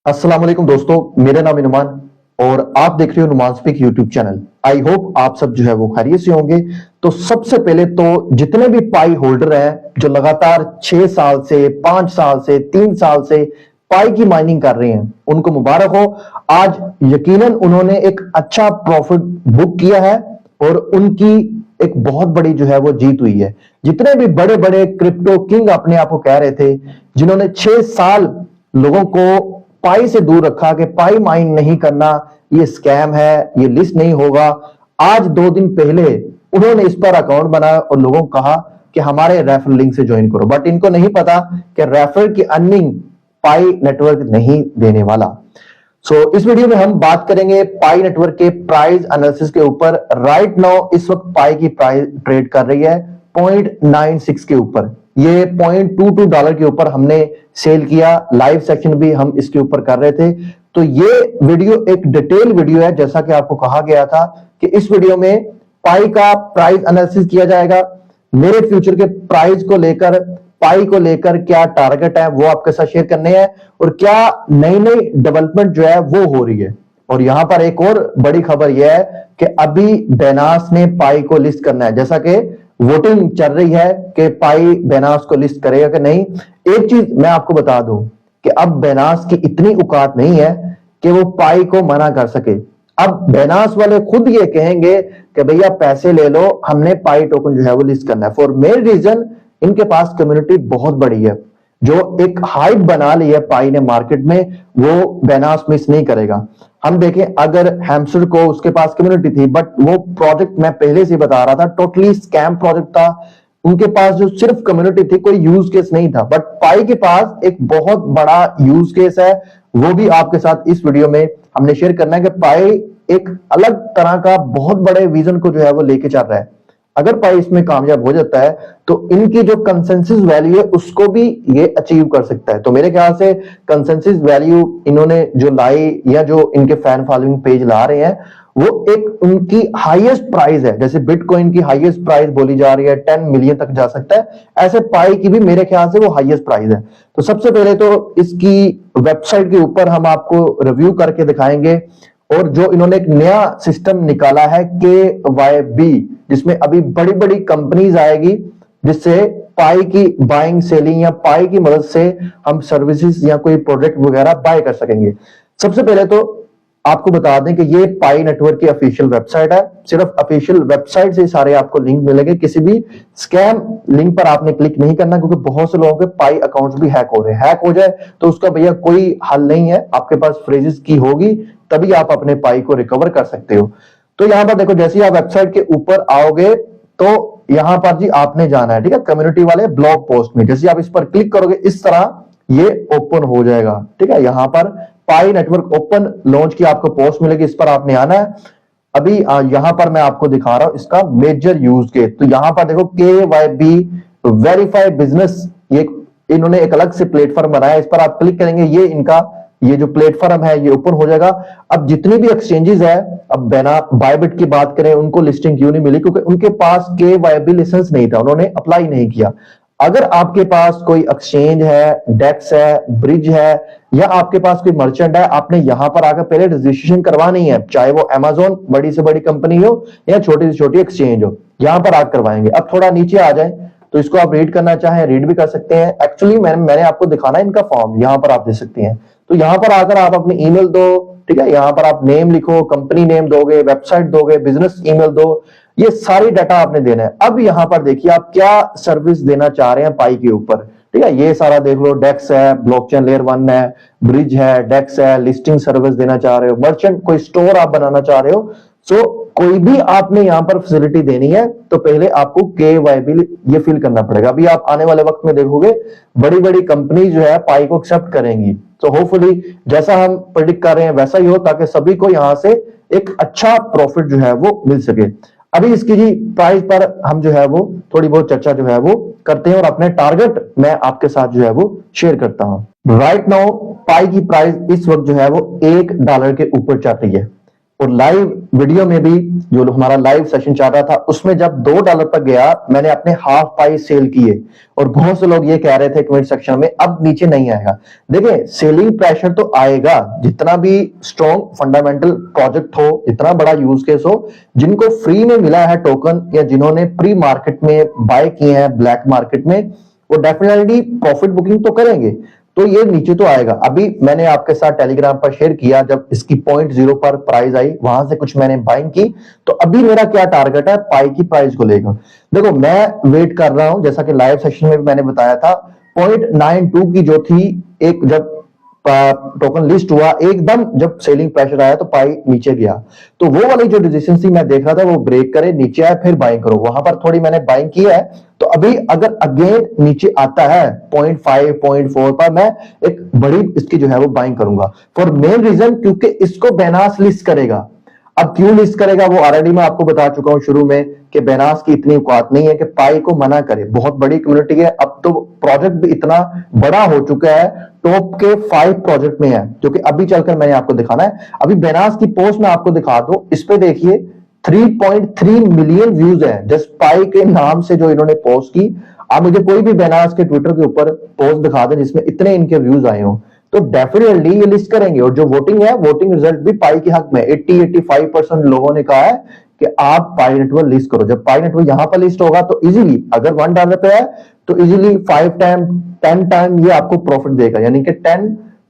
अस्सलाम वालेकुम दोस्तों, मेरा नाम है नुमान और आप देख रहे हो नुमान speak YouTube channel. I hope आप सब जो है वो खैरियत से होंगे। तो सबसे पहले तो जितने भी पाई होल्डर हैं जो लगातार 6 साल से 5 साल से 3 साल से पाई की माइनिंग कर रहे हैं, उनको मुबारक हो। आज यकीनन उन्होंने एक अच्छा प्रॉफिट बुक किया है और उनकी एक बहुत बड़ी जो है वो जीत हुई है। जितने भी बड़े बड़े क्रिप्टो किंग अपने आप को कह रहे थे, जिन्होंने 6 साल लोगों को पाई से दूर रखा कि पाई माइन नहीं करना, ये स्कैम है, ये लिस्ट नहीं होगा, आज 2 दिन पहले उन्होंने इस पर अकाउंट बनाया और लोगों को कहा कि हमारे रेफरल लिंक से ज्वाइन करो। बट इनको नहीं पता कि रेफरल की अर्निंग पाई नेटवर्क नहीं देने वाला। इस वीडियो में हम बात करेंगे पाई नेटवर्क के प्राइस एनालिसिस के ऊपर। राइट नाउ इस वक्त पाई की प्राइस ट्रेड कर रही है 0.96 के ऊपर। ये $0.22 के ऊपर हमने सेल किया। लाइव सेक्शन भी हम इसके ऊपर कर रहे थे। तो ये वीडियो एक डिटेल वीडियो है, जैसा कि आपको कहा गया था कि इस वीडियो में पाई का प्राइस एनालिसिस किया जाएगा। मेरे फ्यूचर के प्राइस को लेकर, पाई को लेकर क्या टारगेट है वो आपके साथ शेयर करने हैं और क्या नई नई डेवलपमेंट जो है वो हो रही है। और यहां पर एक और बड़ी खबर यह है कि अभी बेनास ने पाई को लिस्ट करना है, जैसा कि वोटिंग चल रही है कि पाई बेनास को लिस्ट करेगा कि नहीं। एक चीज मैं आपको बता दूं कि अब बेनास की इतनी औकात नहीं है कि वो पाई को मना कर सके। अब बेनास वाले खुद ये कहेंगे कि भैया पैसे ले लो, हमने पाई टोकन जो है वो लिस्ट करना है। फॉर मेन रीजन इनके पास कम्युनिटी बहुत बड़ी है। जो एक हाइप बना ली है पाई ने मार्केट में, वो बेनास मिस नहीं करेगा। हम देखें, अगर हैमस्टर को उसके पास कम्युनिटी थी, बट वो प्रोजेक्ट मैं पहले से बता रहा था टोटली स्कैम प्रोजेक्ट था। उनके पास जो सिर्फ कम्युनिटी थी, कोई यूज केस नहीं था। बट पाई के पास एक बहुत बड़ा यूज केस है, वो भी आपके साथ इस वीडियो में हमने शेयर करना है कि पाई एक अलग तरह का बहुत बड़े विजन को जो है वो लेके चल रहा है। अगर पाई इसमें कामयाब हो जाता है तो इनकी जो कंसेंसस वैल्यू है उसको भी ये अचीव कर सकता है। तो मेरे ख्याल से कंसेंसस वैल्यू इन्होंने जो लाई या जो इनके फैन फॉलोइंग पेज ला रहे हैं, वो एक उनकी हाईएस्ट प्राइस है। जैसे बिटकॉइन की हाईएस्ट प्राइस बोली जा रही है 10 मिलियन तक जा सकता है, ऐसे पाई की भी मेरे ख्याल से वो हाईएस्ट प्राइस है। तो सबसे पहले तो इसकी वेबसाइट के ऊपर हम आपको रिव्यू करके दिखाएंगे और जो इन्होंने एक नया सिस्टम निकाला है KYB, जिसमें अभी बड़ी बड़ी कंपनीज आएगी, जिससे पाई की बाइंग सेलिंग या पाई की मदद से हम सर्विसेज या कोई प्रोडक्ट वगैरह बाय कर सकेंगे। सबसे पहले तो आपको बता दें कि ये पाई नेटवर्क की ऑफिशियल वेबसाइट है। सिर्फ ऑफिशियल वेबसाइट से सारे आपको लिंक मिलेंगे। किसी भी स्कैम लिंक पर आपने क्लिक नहीं करना, क्योंकि बहुत से लोगों के पाई अकाउंट्स भी हैक हो रहे हैं। हैक हो जाए तो उसका भैया कोई हल नहीं है। आपके पास फ्रेजेस की होगी तभी आप अपने पाई को रिकवर कर सकते हो। तो यहां पर देखो, जैसे आप वेबसाइट के ऊपर आओगे तो यहां पर जी आपने जाना है, ठीक है, कम्युनिटी वाले ब्लॉग पोस्ट में। जैसे आप इस पर क्लिक करोगे इस तरह ये ओपन हो जाएगा, ठीक है। यहां पर पाई नेटवर्क ओपन लॉन्च की आपको पोस्ट मिलेगी, इस पर आपने आना है। अभी यहां पर मैं आपको दिखा रहा हूं इसका मेजर यूज केस। तो यहां पर देखो KYB वेरीफाई बिजनेस, ये इन्होंने एक अलग से प्लेटफॉर्म बनाया। इस पर आप क्लिक करेंगे, ये इनका ये जो प्लेटफॉर्म है ये ओपन हो जाएगा। अब जितनी भी एक्सचेंजेस है, अब बेना बायबिट की बात करें, उनको लिस्टिंग क्यों नहीं मिली? क्योंकि उनके पास KYB लाइसेंस नहीं था, उन्होंने अप्लाई नहीं किया। अगर आपके पास कोई एक्सचेंज है, डेक्स है, ब्रिज है, या आपके पास कोई मर्चेंट है, आपने यहां पर आकर पहले रजिस्ट्रेशन करवानी है, चाहे वो अमेजोन बड़ी से बड़ी कंपनी हो या छोटी से छोटी एक्सचेंज हो, यहां पर आकर करवाएंगे। अब थोड़ा नीचे आ जाए तो इसको आप रीड करना चाहें रीड भी कर सकते हैं। एक्चुअली मैंने आपको दिखाना है इनका फॉर्म, यहां पर आप देख सकते हैं। तो यहां पर आकर आप अपनी ईमेल दो, ठीक है, यहां पर आप नेम लिखो, कंपनी नेम दोगे, वेबसाइट दोगे, बिजनेस ईमेल दो, ये सारी डाटा आपने देना है। अब यहां पर देखिए आप क्या सर्विस देना चाह रहे हैं पाई के ऊपर, ठीक है, ये सारा देख लो। डेक्स है, ब्लॉकचेन लेयर 1 है, ब्रिज है, डेक्स है, लिस्टिंग सर्विस देना चाह रहे हो, मर्चेंट कोई स्टोर आप बनाना चाह रहे हो। कोई भी आपने यहां पर फैसिलिटी देनी है तो पहले आपको KYB ये फिल करना पड़ेगा। अभी आप आने वाले वक्त में देखोगे बड़ी बड़ी कंपनी जो है पाई को एक्सेप्ट करेंगी। तो होपफुली जैसा हम प्रेडिक्ट कर रहे हैं वैसा ही हो, ताकि सभी को यहां से एक अच्छा प्रॉफिट जो है वो मिल सके। अभी इसकी जी प्राइस पर हम जो है वो थोड़ी बहुत चर्चा जो है वो करते हैं और अपने टारगेट मैं आपके साथ जो है वो शेयर करता हूं। राइट नाउ पाई की प्राइस इस वक्त जो है वो $1 के ऊपर चल रही है। और लाइव वीडियो में भी जो हमारा लाइव सेशन चल रहा था उसमें जब $2 तक गया मैंने अपने हाफ पाई सेल किए, और बहुत से लोग ये कह रहे थे कमेंट सेक्शन में अब नीचे नहीं आएगा। देखिए सेलिंग प्रेशर तो आएगा, जितना भी स्ट्रॉन्ग फंडामेंटल प्रोजेक्ट हो, इतना बड़ा यूज केस हो, जिनको फ्री में मिला है टोकन या जिन्होंने प्री मार्केट में बाय किए हैं ब्लैक मार्केट में, वो डेफिनेटली प्रॉफिट बुकिंग तो करेंगे, तो ये नीचे तो आएगा। अभी मैंने आपके साथ टेलीग्राम पर शेयर किया जब इसकी 0.0 पर प्राइस आई, वहां से कुछ मैंने बाइंग की, तो अभी मेरा क्या टारगेट है पाई की प्राइस को लेकर। देखो मैं वेट कर रहा हूं, जैसा कि लाइव सेशन में भी मैंने बताया था 0.92 की जो थी, एक जब टोकन लिस्ट हुआ एकदम जब सेलिंग प्रेशर आया तो पाई नीचे गया, तो वो वाली जो डिसीजन थी मैं देख रहा था वो ब्रेक करे नीचे आए फिर बाइंग करो, वहां पर थोड़ी मैंने बाइंग किया है। तो अभी अगर अगेन नीचे आता है 0.5 0.4 पर मैं एक बड़ी इसकी जो है वो बाइंग करूंगा, फॉर मेन रीजन क्योंकि इसको बेनास लिस्ट करेगा। अब क्यों लिस्ट करेगा वो ऑलरेडी मैं आपको बता चुका हूं शुरू में कि बेनास की इतनी औकात नहीं है कि पाई को मना करे, बहुत बड़ी कम्युनिटी है, अब तो प्रोजेक्ट भी इतना बड़ा हो चुका है, टॉप के 5 प्रोजेक्ट में है जो कि अभी चलकर मैंने आपको दिखाना है। अभी बेनास की पोस्ट मैं आपको दिखा दूं, इस पे देखिए 3.3 मिलियन व्यूज है जस्ट पाई के नाम से जो इन्होंने पोस्ट की। आप मुझे कोई भी बेनास के ट्विटर के ऊपर पोस्ट दिखा दें जिसमें इतने इनके व्यूज आए हो, तो डेफिनेटली ये लिस्ट करेंगे। और जो वोटिंग है, वोटिंग रिजल्ट भी पाई के हक में 80-85% लोगों ने कहा है कि आप पाई नेटवर्क लिस्ट करो। जब पाई नेटवर्क यहां पर लिस्ट होगा तो इजीली अगर $1 पे है तो इजीली 5 टाइम 10 टाइम ये आपको प्रॉफिट देगा, यानी कि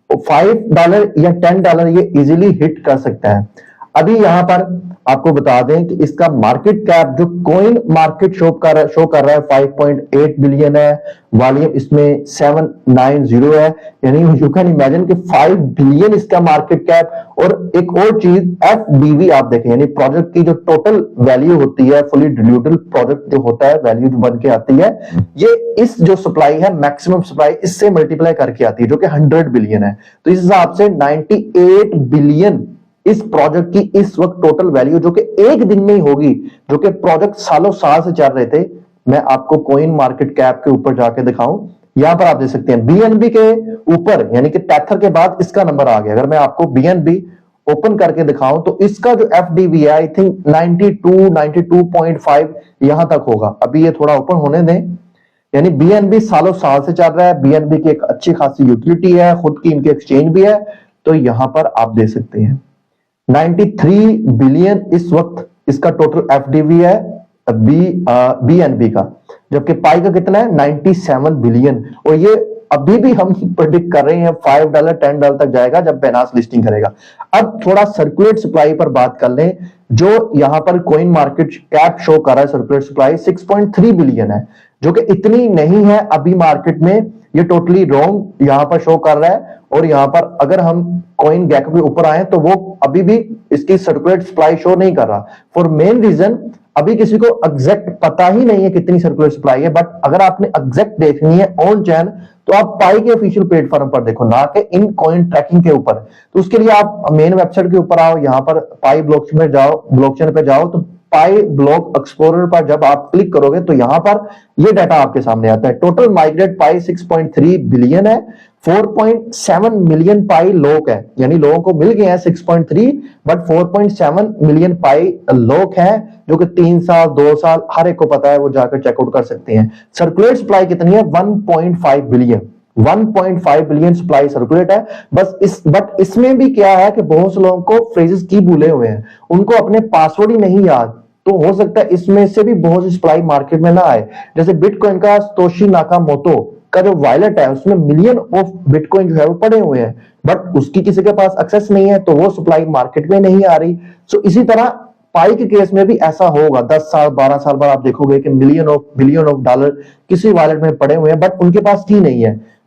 $5 या $10 ये इजीली हिट कर सकता है। अभी यहां पर आपको बता दें कि इसका मार्केट कैप जो कॉइन मार्केट शो कर रहा है 5.8 बिलियन है, वॉल्यूम इसमें 790 है, यानी यू कैन इमेजिन कि 5 बिलियन इसका मार्केट कैप। और एक और चीज एफडीवी आप देखें, यानी प्रोजेक्ट की जो टोटल वैल्यू होती है, फुली डिल्यूटेड प्रोजेक्ट जो होता है, वैल्यू जो बन के आती है, ये इस जो सप्लाई है मैक्सिमम सप्लाई इससे मल्टीप्लाई करके आती है जो कि 100 बिलियन है। तो इस हिसाब से 98 बिलियन इस प्रोजेक्ट की इस वक्त टोटल वैल्यू जो कि एक दिन में ही होगी, जो कि प्रोजेक्ट सालों साल से चल रहे थे। मैं आपको कॉइन मार्केट कैप के ऊपर जाके दिखाऊं, यहां पर आप देख सकते हैं बीएनबी के ऊपर, यानी कि टेथर के बाद इसका नंबर आ गया। अगर मैं आपको बीएनबी ओपन करके दिखाऊं तो इसका जो एफडीवी है आई थिंक 92.5 यहां तक होगा। अभी ये थोड़ा ओपन होने दें, यानी बीएनबी सालों साल से चल रहा है, बीएनबी की एक अच्छी खासी यूटिलिटी है, खुद की इनकी एक्सचेंज भी है। तो यहां पर आप देख सकते हैं 93 बिलियन इस वक्त इसका टोटल एफडीवी है बीएनबी का, जबकि पाई का कितना है 97 बिलियन। और ये अभी भी हम प्रेडिक्ट कर रहे हैं $5 $10 तक जाएगा जब बेनास लिस्टिंग करेगा। अब थोड़ा सर्कुलेट सप्लाई पर बात कर लें, जो यहां पर कॉइन मार्केट कैप शो कर रहा है सर्कुलेट सप्लाई 6.3 बिलियन है, जो कि इतनी नहीं है अभी मार्केट में, ये टोटली रॉन्ग यहां पर शो कर रहा है। और यहां पर अगर हम कॉइन गैको के ऊपर आए तो वो अभी भी इसकी सर्कुलेट सप्लाई शो नहीं कर रहा, फॉर मेन रीजन अभी किसी को एग्जैक्ट पता ही नहीं है कितनी सर्कुलर सप्लाई है। बट अगर आपने एग्जैक्ट देखनी है ऑन चैन तो आप पाई के ऑफिशियल प्लेटफॉर्म पर देखो, ना कि इन कॉइन ट्रैकिंग के ऊपर। तो उसके लिए आप मेन वेबसाइट के ऊपर आओ, यहां पर पाई ब्लॉकचेन में जाओ, ब्लॉकचेन पे जाओ, तो पाई ब्लॉक एक्सप्लोरर पर जब आप क्लिक करोगे तो यहां पर ये डाटा आपके सामने आता है। टोटल माइग्रेट पाई 6.3 बिलियन है, 4.7 मिलियन पाई लॉक है, यानी लोगों को मिल गए हैं 6.3, बट 4.7 मिलियन पाई लॉक है, जो कि 3 साल 2 साल हर एक को पता है, वो जाकर चेकआउट कर सकते हैं। सर्कुलेट सप्लाई कितनी है 1.5 बिलियन, 1.5 बिलियन सप्लाई सर्कुलेट है बस। बट इसमें भी क्या है कि बहुत से लोगों को फ्रेजेस की भूले हुए हैं, उनको अपने पासवर्ड ही नहीं याद, तो हो सकता है इसमें से भी बहुत सी सप्लाई मार्केट में ना आए। जैसे बिटकॉइन का सतोशी नाकामोटो का जो वॉलेट है उसमें मिलियन ऑफ बिटकॉइन जो है वो पड़े हुए हैं, बट उसकी किसी के पास एक्सेस नहीं है, तो वो सप्लाई मार्केट में नहीं आ रही। सो इसी तरह पाई के केस में भी ऐसा होगा, 10 साल 12 साल बाद आप देखोगे कि बिलियन ऑफ डॉलर किसी वॉलेट में पड़े हुए हैं, बट उनके पास की नहीं है,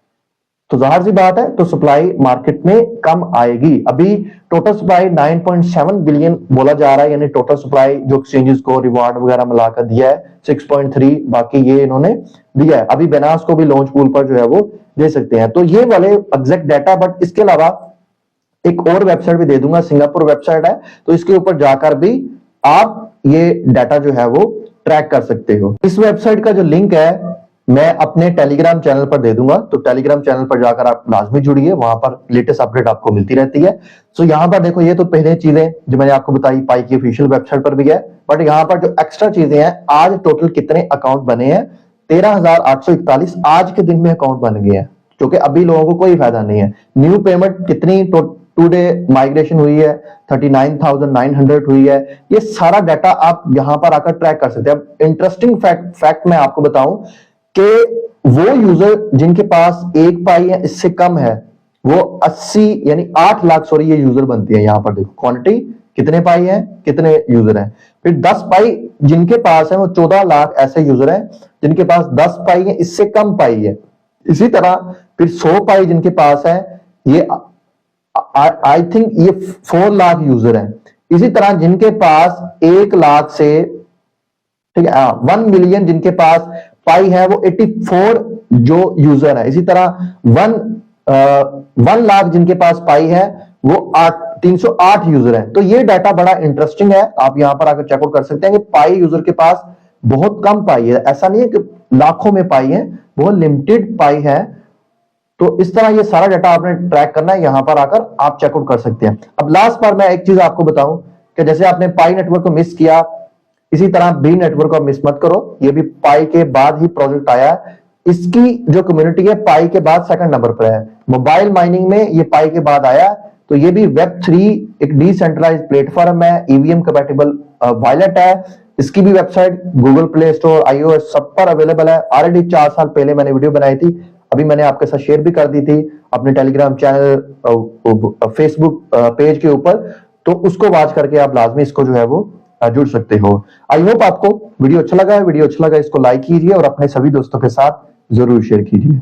तो जाहिर सी बात है तो सप्लाई मार्केट में कम आएगी। अभी टोटल सप्लाई 9.7 बिलियन बोला जा रहा है, यानी टोटल सप्लाई जो एक्सचेंजेस को रिवार्ड वगैरह मिलाकर दिया है 6.3, बाकी ये इन्होंने दिया है। अभी बेनास को भी लॉन्च पूल पर जो है वो दे सकते हैं। तो ये वाले एग्जैक्ट डाटा, बट इसके अलावा एक और वेबसाइट भी दे दूंगा, सिंगापुर वेबसाइट है, तो इसके ऊपर जाकर भी आप ये डाटा जो है वो ट्रैक कर सकते हो। इस वेबसाइट का जो लिंक है मैं अपने टेलीग्राम चैनल पर दे दूंगा, तो टेलीग्राम चैनल पर जाकर आप लाजमी जुड़िए, वहां पर लेटेस्ट अपडेट आपको मिलती रहती है। सो यहाँ पर देखो, ये तो पहले चीजें जो मैंने आपको बताई पाई की ऑफिशियल वेबसाइट पर भी है, बट यहाँ पर जो एक्स्ट्रा चीजें हैं, आज टोटल कितने अकाउंट बने हैं, 13,841 आज के दिन में अकाउंट बन गए हैं, क्योंकि अभी लोगों को कोई फायदा नहीं है। न्यू पेमेंट कितनी टुडे माइग्रेशन हुई है, 39,900 हुई है, ये सारा डाटा आप यहां पर आकर ट्रैक कर सकते हैं। अब इंटरेस्टिंग फैक्ट मैं आपको बताऊं कि वो यूजर जिनके पास 1 पाई है, इससे कम है, वो 80 यानी 8 लाख सॉरी ये यूजर बनती है। यहां पर देखो क्वांटिटी कितने पाई है, कितने यूजर हैं। फिर 10 पाई जिनके पास है वो 14 लाख ऐसे यूजर हैं जिनके पास 10 पाई है, इससे कम पाई है। इसी तरह फिर 100 पाई जिनके पास है, ये आई थिंक ये 4 लाख यूजर हैं। इसी तरह जिनके पास 1 लाख से, ठीक है, 1 मिलियन जिनके पास पाई है वो 84 जो यूजर है। इसी तरह 1 लाख जिनके पास पाई है वो 308 यूजर है। तो ये डाटा बड़ा इंटरेस्टिंग है, आप यहां पर आकर चेकआउट कर सकते हैं कि पाई यूजर के पास बहुत कम पाई है, ऐसा नहीं है कि लाखों में पाई है, बहुत लिमिटेड पाई है। तो इस तरह ये सारा डाटा आपने ट्रैक करना है, यहां पर आकर आप चेकआउट कर सकते हैं। अब लास्ट बार मैं एक चीज आपको बताऊं कि जैसे आपने पाई नेटवर्क को मिस किया, इसी तरह बी नेटवर्क को मिस मत करो, ये भी पाई के बाद ही प्रोजेक्ट आया है। इसकी जो कम्युनिटी है पाई के बाद सेकंड नंबर पर है, मोबाइल माइनिंग में ये पाई के बाद आया। तो ये भी Web3 एक डिसेंट्रलाइज्ड प्लेटफॉर्म है, ईवीएम कंपैटिबल वॉलेट है। इसकी भी website Google play store, iOS सब पर अवेलेबल है। ऑलरेडी 4 साल पहले मैंने वीडियो बनाई थी, अभी मैंने आपके साथ शेयर भी कर दी थी अपने टेलीग्राम चैनल, फेसबुक पेज के ऊपर, तो उसको वॉच करके आप लाजमी इसको जो है वो जुड़ सकते हो। आई होप आपको वीडियो अच्छा लगा है। वीडियो अच्छा लगा इसको लाइक कीजिए और अपने सभी दोस्तों के साथ जरूर शेयर कीजिए।